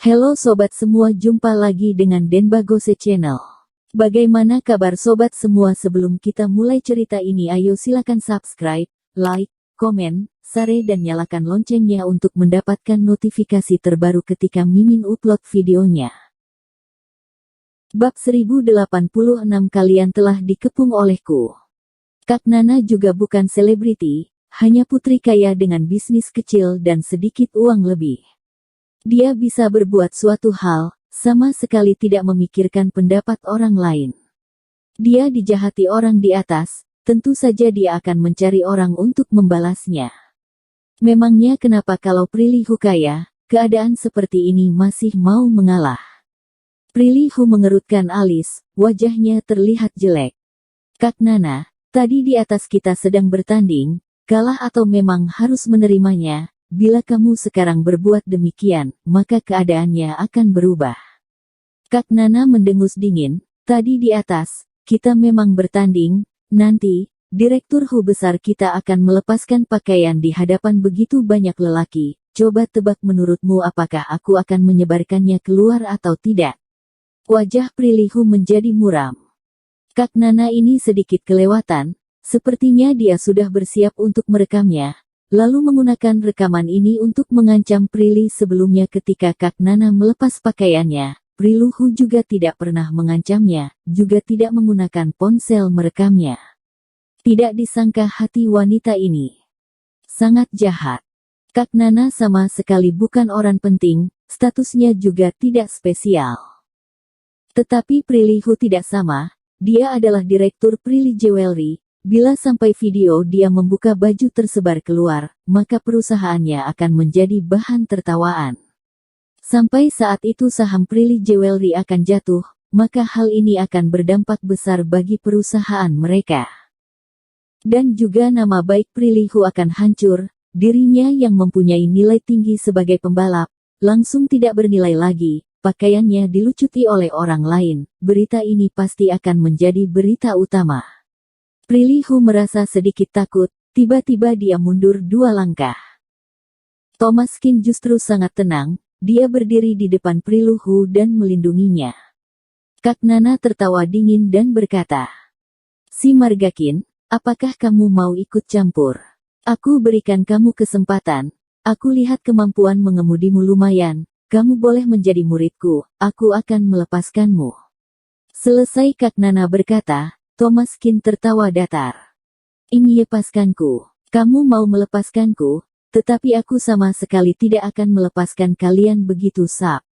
Halo sobat semua, jumpa lagi dengan Denbagose Channel. Bagaimana kabar sobat semua? Sebelum kita mulai cerita ini, ayo silakan subscribe, like, komen, share dan nyalakan loncengnya untuk mendapatkan notifikasi terbaru ketika Mimin upload videonya. Bab 1086, kalian telah dikepung olehku. Kak Nana juga bukan selebriti, hanya putri kaya dengan bisnis kecil dan sedikit uang lebih. Dia bisa berbuat suatu hal, sama sekali tidak memikirkan pendapat orang lain. Dia dijahati orang di atas, tentu saja dia akan mencari orang untuk membalasnya. Memangnya kenapa kalau Prilly kaya, keadaan seperti ini masih mau mengalah? Prilly mengerutkan alis, wajahnya terlihat jelek. Kak Nana, tadi di atas kita sedang bertanding, kalah atau memang harus menerimanya? Bila kamu sekarang berbuat demikian, maka keadaannya akan berubah. Kak Nana mendengus dingin, tadi di atas, kita memang bertanding, nanti, direktur besar kita akan melepaskan pakaian di hadapan begitu banyak lelaki, coba tebak menurutmu apakah aku akan menyebarkannya keluar atau tidak? Wajah Prilly menjadi muram. Kak Nana ini sedikit kelewatan, sepertinya dia sudah bersiap untuk merekamnya. Lalu menggunakan rekaman ini untuk mengancam Prilly. Sebelumnya ketika Kak Nana melepas pakaiannya, Prilly juga tidak pernah mengancamnya, juga tidak menggunakan ponsel merekamnya. Tidak disangka hati wanita ini sangat jahat. Kak Nana sama sekali bukan orang penting, statusnya juga tidak spesial. Tetapi Prilly tidak sama, dia adalah direktur Prilly Jewelry. Bila sampai video dia membuka baju tersebar keluar, maka perusahaannya akan menjadi bahan tertawaan. Sampai saat itu saham Prilly Jewelry akan jatuh, maka hal ini akan berdampak besar bagi perusahaan mereka. Dan juga nama baik Prilly akan hancur, dirinya yang mempunyai nilai tinggi sebagai pembalap, langsung tidak bernilai lagi, pakaiannya dilucuti oleh orang lain, berita ini pasti akan menjadi berita utama. Prilly merasa sedikit takut, tiba-tiba dia mundur 2 langkah. Thomas Kin justru sangat tenang, dia berdiri di depan Prilly dan melindunginya. Kak Nana tertawa dingin dan berkata, "Si Margakin, apakah kamu mau ikut campur? Aku berikan kamu kesempatan, aku lihat kemampuan mengemudimu lumayan, kamu boleh menjadi muridku, aku akan melepaskanmu." Selesai Kak Nana berkata, Thomas Kin tertawa datar. "Ini lepaskanku. Kamu mau melepaskanku, tetapi aku sama sekali tidak akan melepaskan kalian begitu sap."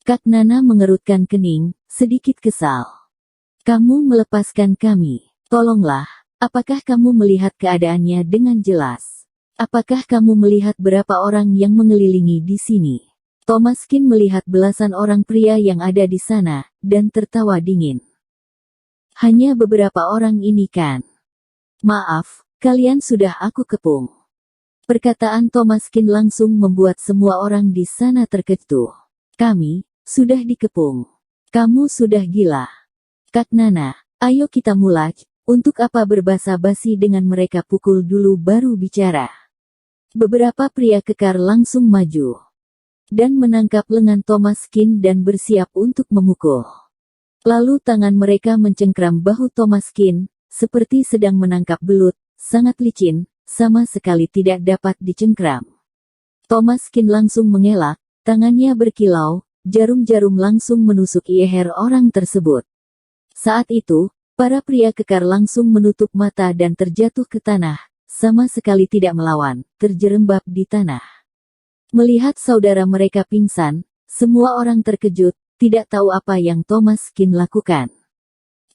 Kak Nana mengerutkan kening, sedikit kesal. "Kamu melepaskan kami. Tolonglah, apakah kamu melihat keadaannya dengan jelas? Apakah kamu melihat berapa orang yang mengelilingi di sini?" Thomas Kin melihat belasan orang pria yang ada di sana, dan tertawa dingin. "Hanya beberapa orang ini kan? Maaf, kalian sudah aku kepung." Perkataan Thomas Kin langsung membuat semua orang di sana terkejut. "Kami sudah dikepung. Kamu sudah gila. Kak Nana, ayo kita mulai, untuk apa berbasa-basi dengan mereka, pukul dulu baru bicara." Beberapa pria kekar langsung maju dan menangkap lengan Thomas Kin dan bersiap untuk memukul. Lalu tangan mereka mencengkram bahu Thomas Kin, seperti sedang menangkap belut, sangat licin, sama sekali tidak dapat dicengkram. Thomas Kin langsung mengelak, tangannya berkilau, jarum-jarum langsung menusuk leher orang tersebut. Saat itu, para pria kekar langsung menutup mata dan terjatuh ke tanah, sama sekali tidak melawan, terjerembab di tanah. Melihat saudara mereka pingsan, semua orang terkejut, tidak tahu apa yang Thomas Kin lakukan.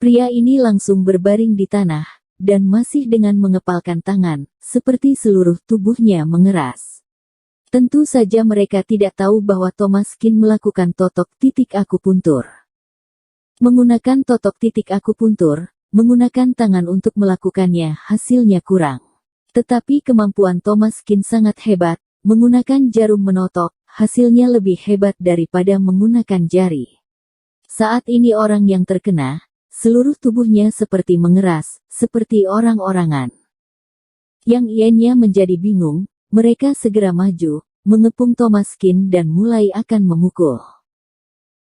Pria ini langsung berbaring di tanah, dan masih dengan mengepalkan tangan, seperti seluruh tubuhnya mengeras. Tentu saja mereka tidak tahu bahwa Thomas Kin melakukan totok titik akupuntur. Menggunakan totok titik akupuntur, menggunakan tangan untuk melakukannya hasilnya kurang. Tetapi kemampuan Thomas Kin sangat hebat, menggunakan jarum menotok, hasilnya lebih hebat daripada menggunakan jari. Saat ini orang yang terkena, seluruh tubuhnya seperti mengeras, seperti orang-orangan. Yang ianya menjadi bingung, mereka segera maju, mengepung Thomaskin dan mulai akan memukul.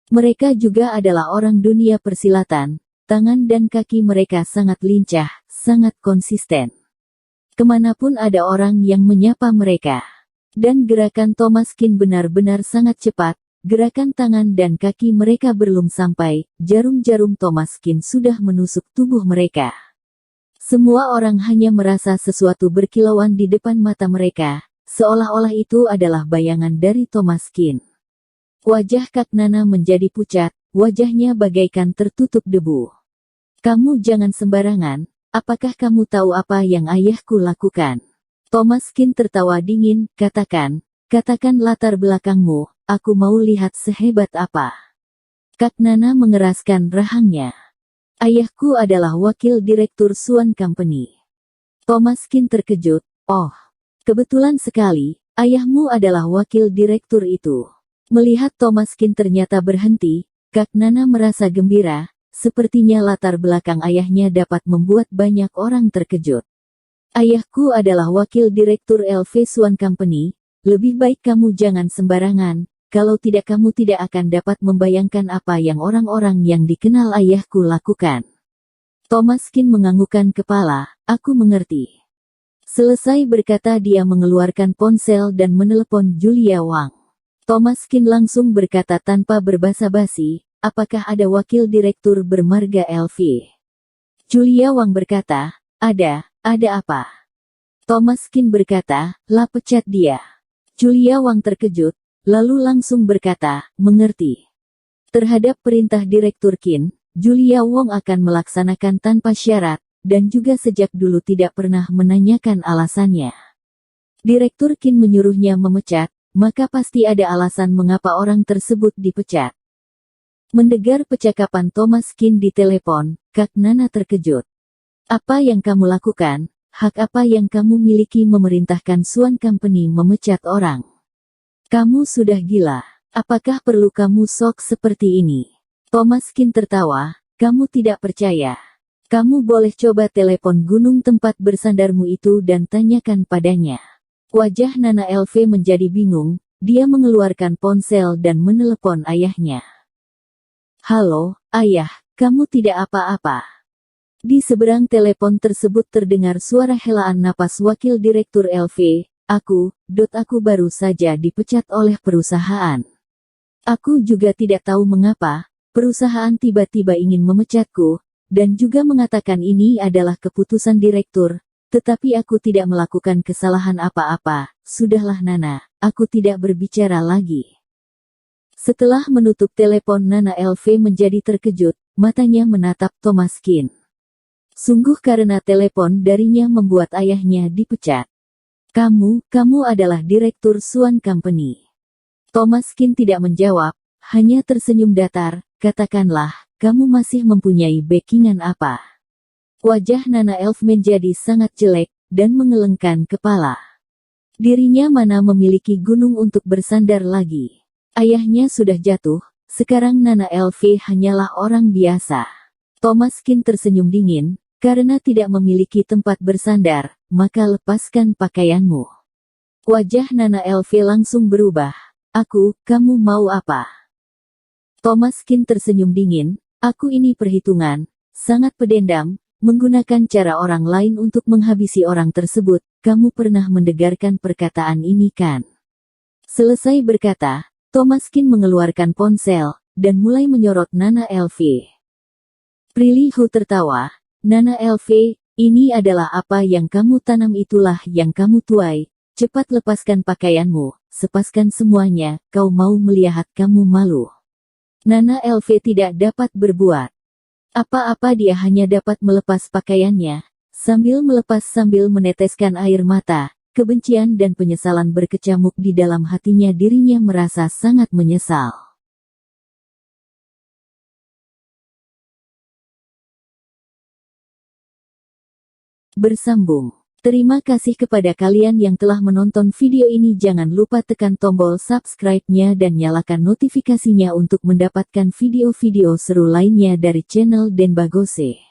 Mereka juga adalah orang dunia persilatan, tangan dan kaki mereka sangat lincah, sangat konsisten. Kemanapun ada orang yang menyapa mereka. Dan gerakan Thomaskin benar-benar sangat cepat, gerakan tangan dan kaki mereka belum sampai, jarum-jarum Thomaskin sudah menusuk tubuh mereka. Semua orang hanya merasa sesuatu berkilauan di depan mata mereka, seolah-olah itu adalah bayangan dari Thomaskin. Wajah Kak Nana menjadi pucat, wajahnya bagaikan tertutup debu. Kamu jangan sembarangan, apakah kamu tahu apa yang ayahku lakukan? Thomaskin tertawa dingin, katakan latar belakangmu, aku mau lihat sehebat apa. Kak Nana mengeraskan rahangnya. Ayahku adalah wakil direktur Swan Company. Thomaskin terkejut, oh, kebetulan sekali, ayahmu adalah wakil direktur itu. Melihat Thomaskin ternyata berhenti, Kak Nana merasa gembira, sepertinya latar belakang ayahnya dapat membuat banyak orang terkejut. Ayahku adalah wakil direktur LV Swan Company, lebih baik kamu jangan sembarangan, kalau tidak kamu tidak akan dapat membayangkan apa yang orang-orang yang dikenal ayahku lakukan. Thomaskin menganggukkan kepala, aku mengerti. Selesai berkata dia mengeluarkan ponsel dan menelepon Julia Wang. Thomaskin langsung berkata tanpa berbasa-basi, apakah ada wakil direktur bermarga LV? Julia Wang berkata, ada apa? Thomaskin berkata, lah pecat dia. Julia Wang terkejut, lalu langsung berkata, mengerti. Terhadap perintah Direktur Qin, Julia Wang akan melaksanakan tanpa syarat, dan juga sejak dulu tidak pernah menanyakan alasannya. Direktur Qin menyuruhnya memecat, maka pasti ada alasan mengapa orang tersebut dipecat. Mendengar percakapan Thomaskin di telepon, Kak Nana terkejut. Apa yang kamu lakukan? Hak apa yang kamu miliki memerintahkan Swan Company memecat orang? Kamu sudah gila. Apakah perlu kamu sok seperti ini? Thomaskin tertawa, kamu tidak percaya. Kamu boleh coba telepon gunung tempat bersandarmu itu dan tanyakan padanya. Wajah Nana LV menjadi bingung, dia mengeluarkan ponsel dan menelepon ayahnya. Halo, ayah, kamu tidak apa-apa. Di seberang telepon tersebut terdengar suara helaan napas wakil direktur LV, aku baru saja dipecat oleh perusahaan. Aku juga tidak tahu mengapa, perusahaan tiba-tiba ingin memecatku, dan juga mengatakan ini adalah keputusan direktur. Tetapi aku tidak melakukan kesalahan apa-apa, sudahlah Nana, aku tidak berbicara lagi. Setelah menutup telepon Nana LV menjadi terkejut, matanya menatap Thomaskin. Sungguh karena telepon darinya membuat ayahnya dipecat. Kamu adalah direktur Swan Company. Thomaskin tidak menjawab, hanya tersenyum datar, katakanlah, kamu masih mempunyai backingan apa? Wajah Nana Elf menjadi sangat jelek, dan mengelengkan kepala. Dirinya mana memiliki gunung untuk bersandar lagi. Ayahnya sudah jatuh, sekarang Nana Elf hanyalah orang biasa. Thomaskin tersenyum dingin, karena tidak memiliki tempat bersandar, maka lepaskan pakaianmu. Wajah Nana Elf langsung berubah. Kamu mau apa? Thomaskin tersenyum dingin, aku ini perhitungan, sangat pedendam, menggunakan cara orang lain untuk menghabisi orang tersebut, kamu pernah mendengarkan perkataan ini kan? Selesai berkata, Thomaskin mengeluarkan ponsel, dan mulai menyorot Nana LV. Prilly Hu tertawa, Nana LV, ini adalah apa yang kamu tanam itulah yang kamu tuai, cepat lepaskan pakaianmu, sepaskan semuanya, kau mau melihat kamu malu. Nana LV tidak dapat berbuat apa-apa, dia hanya dapat melepas pakaiannya, sambil meneteskan air mata, kebencian dan penyesalan berkecamuk di dalam hatinya, dirinya merasa sangat menyesal. Bersambung. Terima kasih kepada kalian yang telah menonton video ini. Jangan lupa tekan tombol subscribe-nya dan nyalakan notifikasinya untuk mendapatkan video-video seru lainnya dari channel Denbagose.